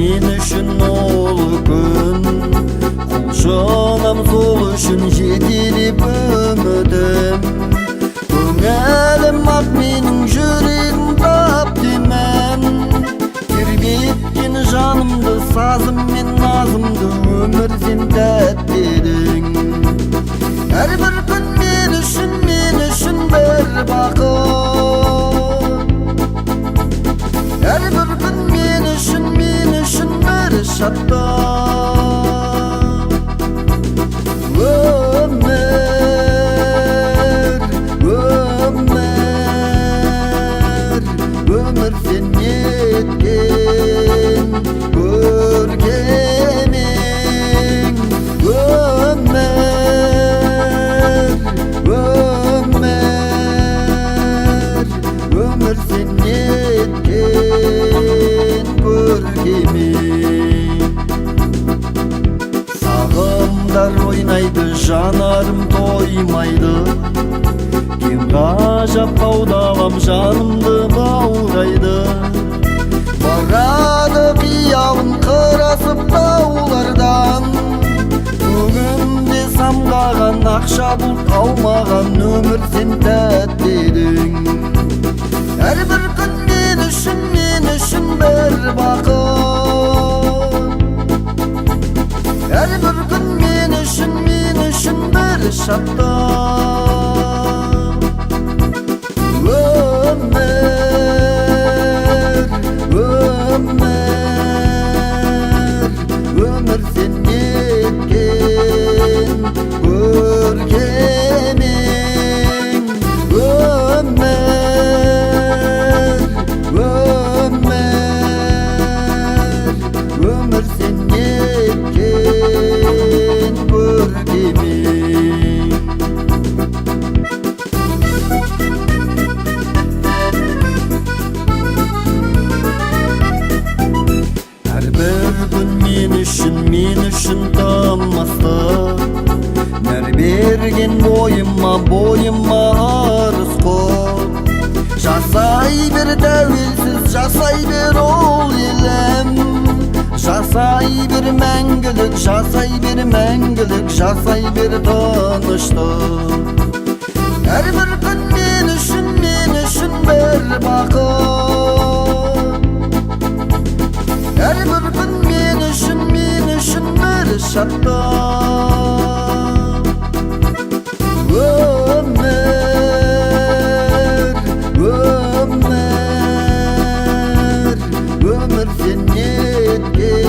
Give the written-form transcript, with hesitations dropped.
Мен үшін ол күн құлшынам сол үшін жетелеп үмітім көңілім ақ менің жүрегім тап демән тербеткен жанымды сазым мен назымды өмір сен тәттедің әрбір күн мен үшін бір бақыт әрбір күн мен үшін бір шаттық өмір сен неткен көркемең өмір сен неткен көркемең сағымдар ойнайды жанарым тоймайды кең ғажап таудалам жанымды баурайды барады қиялым қырасып таулардан көгімде самғаған ақша бұлт қалмаған өмір сен тәттедің әрбір күн мен үшін бір бақыт әрбір күн мен үшін бір шаттық өмір сен неткен көркемең өмір сен неткен көркемең әрбір күн мен үшін тымыстық нәр берген бойыма арыз құл жасай бер тәуелсіз жасай бер ол елім жасай бер мәңгілік жасай бер тыныштық әрбір күн мен үшін бір бақыт әрбір күн мен үшін бір шаттық өмір сен неткен